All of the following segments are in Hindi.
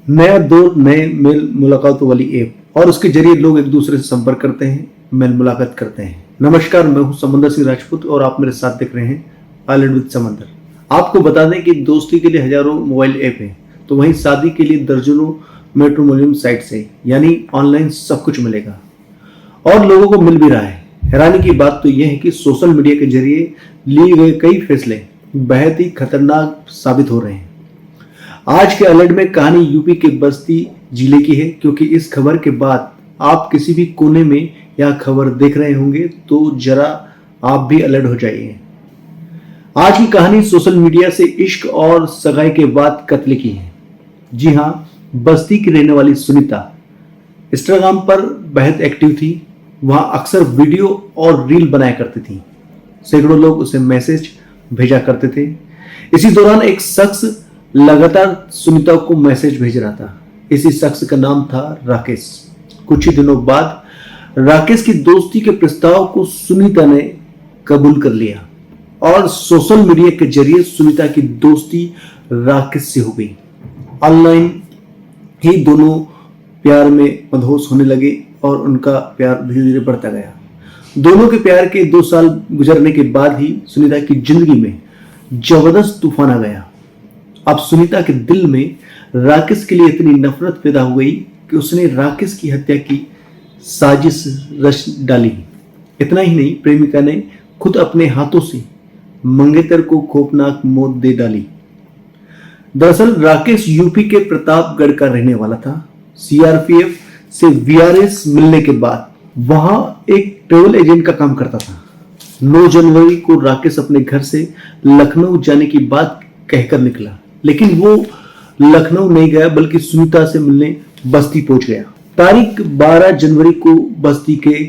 नया दौर नए मेल मुलाकातों वाली ऐप और उसके जरिए लोग एक दूसरे से संपर्क करते हैं, मेल मुलाकात करते हैं। नमस्कार, मैं हूं समंदर सिंह राजपूत और आप मेरे साथ देख रहे हैं आइलैंड विद समंदर। आपको बता दें कि दोस्ती के लिए हजारों मोबाइल ऐप हैं, तो वहीं शादी के लिए दर्जनों मैट्रिमोनियल साइट्स हैं, यानी ऑनलाइन सब कुछ मिलेगा और लोगों को मिल भी रहा है। हैरानी की बात तो यह है कि सोशल मीडिया के जरिए लिए गए कई फैसले बेहद ही खतरनाक साबित हो रहे हैं। आज के अलर्ट में कहानी यूपी के बस्ती जिले की है, क्योंकि इस खबर के बाद आप किसी भी कोने में यह खबर देख रहे होंगे तो जरा आप भी अलर्ट हो जाइए। आज की कहानी सोशल मीडिया से इश्क और सगाई के बाद कत्ल की है। जी हां, बस्ती की रहने वाली सुनीता इंस्टाग्राम पर बेहद एक्टिव थी। वहां अक्सर वीडियो और रील बनाया करती थी। सैकड़ों लोग उसे मैसेज भेजा करते थे। इसी दौरान एक शख्स लगातार सुनीता को मैसेज भेज रहा था। इसी शख्स का नाम था राकेश। कुछ ही दिनों बाद राकेश की दोस्ती के प्रस्ताव को सुनीता ने कबूल कर लिया और सोशल मीडिया के जरिए सुनीता की दोस्ती राकेश से हो गई। ऑनलाइन ही दोनों प्यार में मदहोश होने लगे और उनका प्यार धीरे धीरे बढ़ता गया। दोनों के प्यार के 2 साल गुजरने के बाद ही सुनीता की जिंदगी में जबरदस्त तूफान आ गया। अब सुनीता के दिल में राकेश के लिए इतनी नफरत पैदा हो गई कि उसने राकेश की हत्या की साजिश रच डाली। इतना ही नहीं, प्रेमिका ने खुद अपने हाथों से मंगेतर को खौफनाक मौत दे डाली। दरअसल राकेश यूपी के प्रतापगढ़ का रहने वाला था। सीआरपीएफ से वीआरएस मिलने के बाद वहां एक ट्रेवल एजेंट का काम करता था। 9 जनवरी को राकेश अपने घर से लखनऊ जाने की बात कहकर निकला, लेकिन वो लखनऊ नहीं गया बल्कि सुनीता से मिलने बस्ती पहुंच गया। तारीख 12 जनवरी को बस्ती के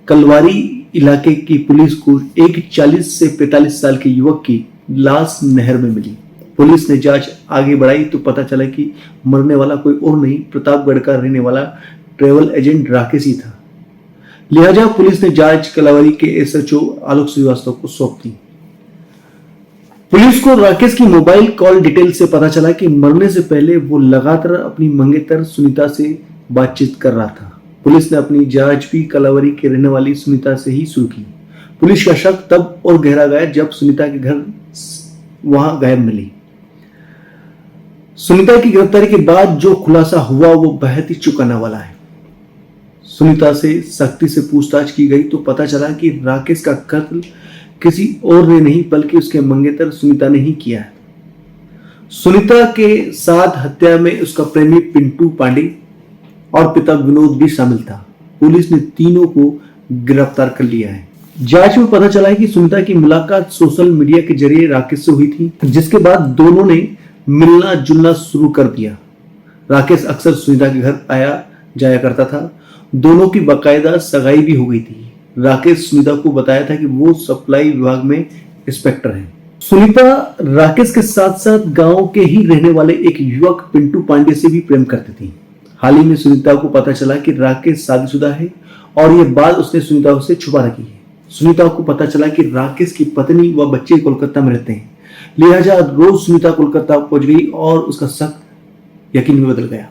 कलवारी इलाके की पुलिस को एक 40 से 45 साल के युवक की लाश नहर में मिली। पुलिस ने जांच आगे बढ़ाई तो पता चला कि मरने वाला कोई और नहीं, प्रतापगढ़ का रहने वाला ट्रेवल एजेंट राकेश ही था। लिहाजा पुलिस ने जांच कलवारी के एसएचओ आलोक श्रीवास्तव को सौंप दी। पुलिस को राकेश की मोबाइल कॉल डिटेल से पता चला कि मरने से पहले वो लगातार अपनी मंगेतर सुनीता से बातचीत कर रहा था। पुलिस ने अपनी जांच भी कलावरी के रहने वाली सुनीता से ही शुरू की। पुलिस का शक तब और गहरा गया जब सुनीता के घर वहां गायब मिली। सुनीता की गिरफ्तारी के बाद जो खुलासा हुआ वो बेहद ही चौंकाने वाला है। सुनीता से सख्ती से पूछताछ की गई तो पता चला कि राकेश का कत्ल किसी और ने नहीं बल्कि उसके मंगेतर सुनीता ने ही किया है। सुनीता के साथ हत्या में उसका प्रेमी पिंटू पांडे और पिता विनोद भी शामिल था। पुलिस ने तीनों को गिरफ्तार कर लिया है। जांच में पता चला है कि सुनीता की मुलाकात सोशल मीडिया के जरिए राकेश से हुई थी, जिसके बाद दोनों ने मिलना जुलना शुरू कर दिया। राकेश अक्सर सुनीता के घर आया जाया करता था। दोनों की बाकायदा सगाई भी हो गई थी। राकेश सुनीता को बताया था कि वो सप्लाई विभाग में इंस्पेक्टर है। सुनीता राकेश के साथ साथ गांव के ही रहने वाले एक युवक पिंटू पांडे से भी प्रेम करती थी। हाल ही में सुनीता को पता चला कि राकेश शादीशुदा है और ये बात उसने सुनीता से छुपा रखी है। सुनीता को पता चला कि राकेश की पत्नी व बच्चे कोलकाता में रहते हैं। लिहाजा रोज सुनीता कोलकाता पहुंच गई और उसका शक यकीन में बदल गया।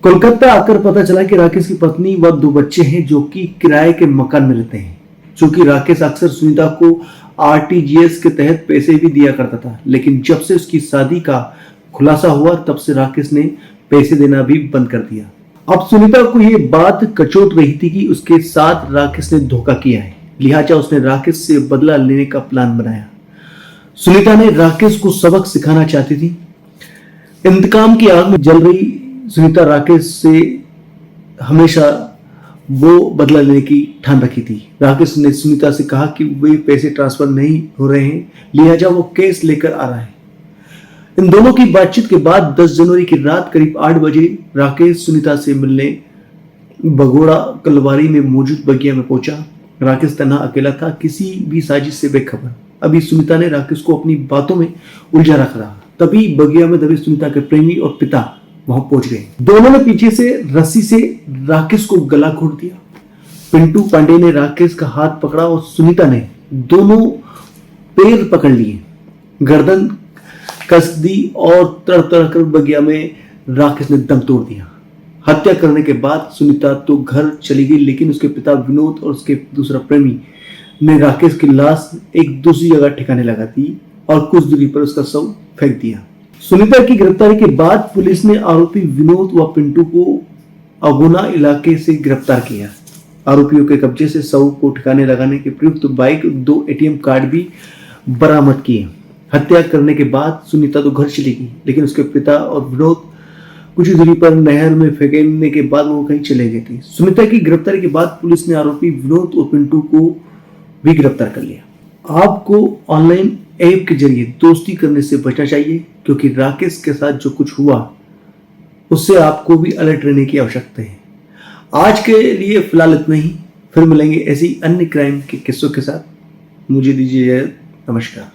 कोलकाता आकर पता चला कि राकेश की पत्नी व 2 बच्चे हैं जो कि किराए के मकान में रहते हैं। चूंकि राकेश अक्सर सुनीता को आरटीजीएस के तहत पैसे भी दिया करता था, लेकिन जब से उसकी शादी का खुलासा हुआ तब से राकेश ने पैसे देना भी बंद कर दिया। अब सुनीता को यह बात कचोट रही थी कि उसके साथ राकेश ने धोखा किया है। लिहाजा उसने राकेश से बदला लेने का प्लान बनाया। सुनीता ने राकेश को सबक सिखाना चाहती थी। इंतकाम की आग में जल रही सुनीता राकेश से हमेशा वो बदला लेने की ठान रखी थी। राकेश ने सुनीता से कहा कि वे पैसे ट्रांसफर नहीं हो रहे हैं, लिहाजा वो केस लेकर आ रहा है। इन दोनों की बातचीत के बाद 10 जनवरी की रात करीब 8 बजे राकेश सुनीता से मिलने बगोड़ा कलवारी में मौजूद बगिया में पहुंचा। राकेश तन्हा अकेला था, किसी भी साजिश से बेखबर। अभी सुनीता ने राकेश को अपनी बातों में उलझा रखा था। तभी बगिया में दबे सुनीता के प्रेमी और पिता वहां पहुंच गए। दोनों ने पीछे से रस्सी से राकेश को गला घोट दिया। पिंटू पांडे ने राकेश का हाथ पकड़ा और सुनीता ने दोनों पैर पकड़ लिए, गर्दन कस दी और तर तर कर बगिया में राकेश ने दम तोड़ दिया। हत्या करने के बाद सुनीता तो घर चली गई, लेकिन उसके पिता विनोद और उसके दूसरा प्रेमी ने राकेश की लाश एक दूसरी जगह ठिकाने लगा दी और कुछ दूरी पर उसका शव फेंक दिया। सुनीता की गिरफ्तारी के बाद पुलिस ने आरोपी विनोद व पिंटू को अगुना इलाके से गिरफ्तार किया। आरोपियों के कब्जे से शव को ठिकाने लगाने के प्रयुक्त बाइक, 2 एटीएम कार्ड भी बरामद किए। हत्या करने के बाद सुनीता तो घर चली गई, लेकिन उसके पिता और विनोद कुछ ही दूरी पर नहर में फेंकने के बाद वो कहीं चले गए थे। सुनीता की गिरफ्तारी के बाद पुलिस ने आरोपी विनोद और पिंटू को भी गिरफ्तार कर लिया। आपको ऑनलाइन ऐप के जरिए दोस्ती करने से बचना चाहिए, क्योंकि राकेश के साथ जो कुछ हुआ उससे आपको भी अलर्ट रहने की आवश्यकता है। आज के लिए फिलहाल इतना ही, फिर मिलेंगे ऐसी अन्य क्राइम के किस्सों के साथ। मुझे दीजिए नमस्कार।